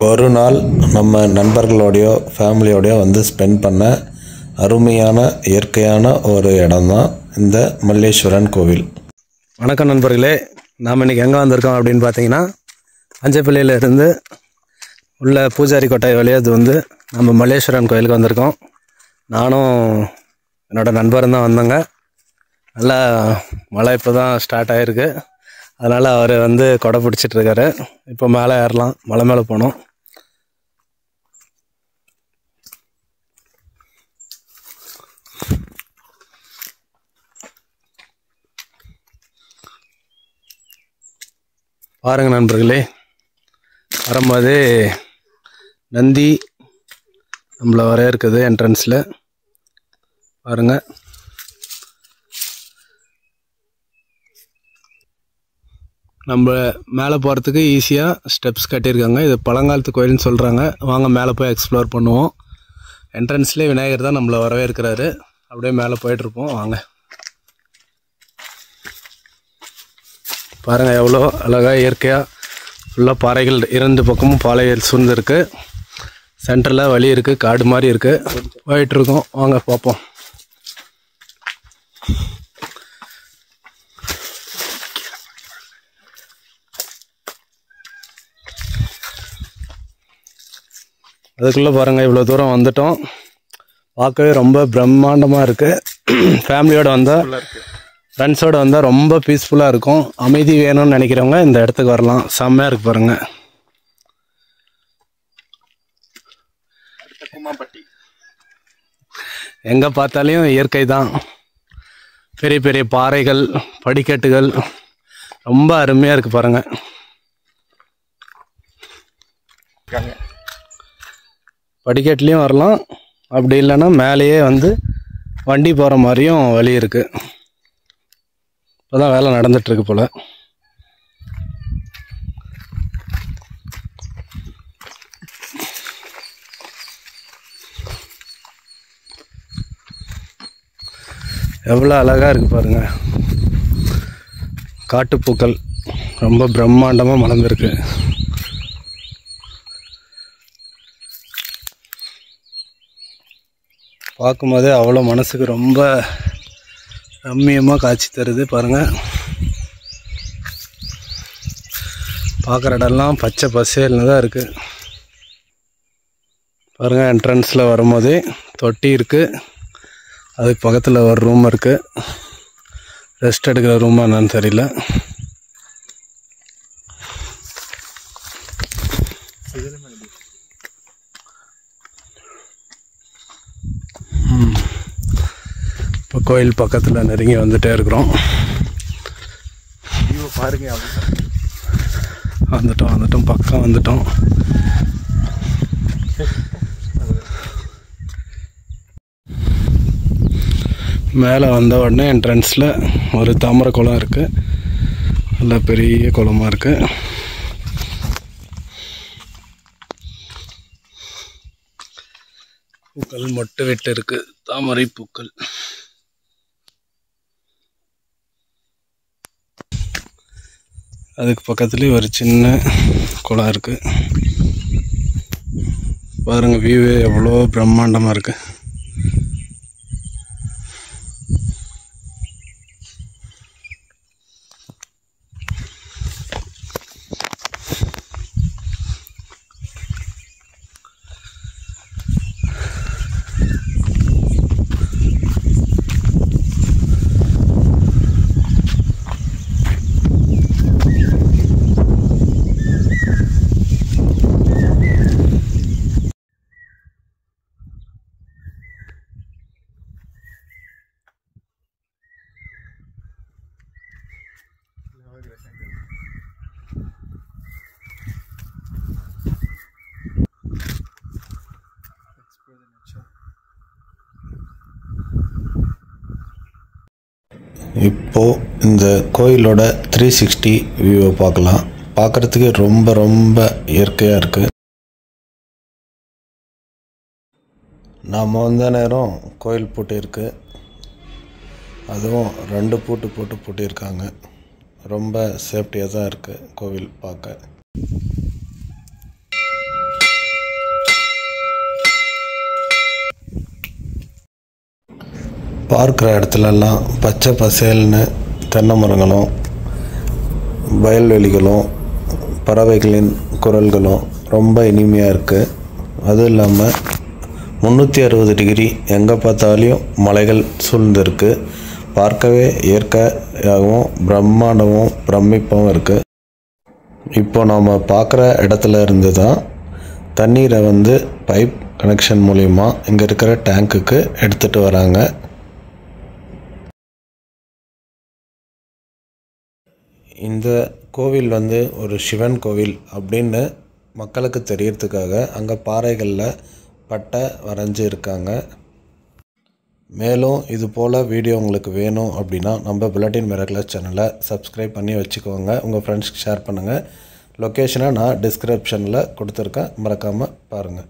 ஒரு நாள் நம்ம நண்பர்களோடையோ ஃபேமிலியோடையோ வந்து ஸ்பெண்ட் பண்ண அருமையான இயற்கையான ஒரு இடம் தான் இந்த மல்லேஸ்வரன் கோவில். வணக்கம் நண்பர்களே, நாம் இன்றைக்கி எங்கே வந்திருக்கோம் அப்படின்னு பார்த்தீங்கன்னா, அஞ்சப்பள்ளியிலேருந்து உள்ள பூஜாரி கொட்டாய் வழியாக வந்து நம்ம மல்லேஸ்வரன் கோயிலுக்கு வந்திருக்கோம். நானும் என்னோடய நண்பரும் தான் வந்தோங்க. நல்லா மழை இப்போ தான் ஸ்டார்ட் ஆகிருக்கு, அதனால் அவர் வந்து கொடை பிடிச்சிட்ருக்காரு. இப்போ மேலே ஏறலாம், மலை மேலே போகணும். பாருங்கள் நண்பர்களே, வரும்போது நந்தி நம்மளை வர இருக்குது என்ட்ரன்ஸில். பாருங்கள், நம்ம மேலே போகிறதுக்கு ஈஸியாக ஸ்டெப்ஸ் கட்டியிருக்காங்க. இது பழங்காலத்து கோயில்னு சொல்கிறாங்க. வாங்க மேலே போய் எக்ஸ்ப்ளோர் பண்ணுவோம். என்ட்ரன்ஸ்லேயே விநாயகர் தான் நம்மளை வரவேற்கிறாரு. அப்படியே மேலே போயிட்டுருப்போம், வாங்க. பாருங்கள் எவ்வளோ அழகாக இயற்கையாக ஃபுல்லாக பாறைகள், இரண்டு பக்கமும் பாறைகள் சூழ்ந்துருக்கு. சென்டரில் வழி இருக்குது, காடு மாதிரி இருக்குது. போயிட்டுருக்கோம், வாங்க பார்ப்போம். அதுக்குள்ளே பாருங்கள், இவ்வளோ தூரம் வந்துட்டோம். பார்க்கவே ரொம்ப பிரம்மாண்டமாக இருக்குது. ஃபேமிலியோடு வந்தால், ஃப்ரெண்ட்ஸோடு வந்தால் ரொம்ப பீஸ்ஃபுல்லாக இருக்கும். அமைதி வேணும்னு நினைக்கிறவங்க இந்த இடத்துக்கு வரலாம். செம்மையாக இருக்குது பாருங்கள். எங்கே பார்த்தாலையும் இயற்கை தான். பெரிய பெரிய பாறைகள், படிக்கட்டுகள், ரொம்ப அருமையாக இருக்குது பாருங்கள். படிக்கட்டுலேயும் வரலாம், அப்படி இல்லைன்னா மேலேயே வந்து வண்டி போகிற மாதிரியும் வழி இருக்குது. இப்போ தான் வேலை நடந்துகிட்ருக்கு போல். எவ்வளோ அழகாக இருக்குது பாருங்கள். காட்டுப்பூக்கள் ரொம்ப பிரம்மாண்டமாக மலர்ந்துருக்கு. பார்க்கும்போதே அவ்வளோ மனசுக்கு ரொம்ப ரம்மியமாக காட்சி தருது பாருங்கள். பார்க்குற இடம்லாம் பச்சை பசேல்னு தான் இருக்குது பாருங்கள். என்ட்ரன்ஸில் வரும்போதே தொட்டி இருக்குது, அதுக்கு பக்கத்தில் ஒரு ரூம் இருக்குது. ரெஸ்ட் எடுக்கிற ரூமா என்னன்னு தெரியல. இப்போ கோயில் பக்கத்தில் நெருங்கி வந்துட்டே இருக்கிறோம். பாருங்க, வந்துட்டோம் பக்கம் வந்துட்டோம். மேலே வந்த உடனே என்ட்ரன்ஸில் ஒரு தாமரை குளம் இருக்குது. நல்ல பெரிய குளமாக இருக்குது. பூக்கள் மொட்டு விட்டு இருக்குது, தாமரை பூக்கள். அதுக்கு பக்கத்துலேயே ஒரு சின்ன குளம் இருக்குது. பாருங்கள், வியூவே எவ்வளோ பிரம்மாண்டமாக இருக்குது. இப்போது இந்த கோயிலோட 360 வியூவை பார்க்கலாம். பார்க்குறதுக்கு ரொம்ப ரொம்ப இயற்கையாக இருக்குது. நாம் வந்த நேரம் கோயில் பூட்டியிருக்கு. அதுவும் 2 பூட்டு பூட்டியிருக்காங்க. ரொம்ப சேஃப்டியாக தான் இருக்குது கோவில் பார்க்க. பார்க்குற இடத்துலலாம் பச்சை பசேல்னு தென்னை மரங்களும் வயல்வெளிகளும் பறவைகளின் குரல்களும் ரொம்ப இனிமையாக இருக்குது. அதுவும் இல்லாமல் 360 டிகிரி எங்கே பார்த்தாலையும் மலைகள் சூழ்ந்திருக்கு. பார்க்கவே இயற்கையாகவும் பிரம்மாண்டமும் பிரமிப்பாகவும் இருக்குது. இப்போ நாம் பார்க்குற இடத்துல இருந்து தான் தண்ணீரை வந்து பைப் கனெக்ஷன் மூலிமா இங்கே இருக்கிற டேங்க்குக்கு எடுத்துகிட்டு வராங்க. இந்த கோவில் வந்து ஒரு சிவன் கோவில் அப்படின்னு மக்களுக்கு தெரியறதுக்காக அங்கே பாறைகளில் பட்டை வரைஞ்சி இருக்காங்க. மேலும் இது போல் வீடியோ உங்களுக்கு வேணும் அப்படின்னா நம்ம புல்லட்டின் மிராக்கிள்ஸ் சேனலை சப்ஸ்கிரைப் பண்ணி வச்சுக்கோங்க. உங்கள் ஃப்ரெண்ட்ஸ்க்கு ஷேர் பண்ணுங்கள். லொக்கேஷனை நான் டிஸ்கிரிப்ஷனில் கொடுத்துருக்கேன், மறக்காமல் பாருங்கள்.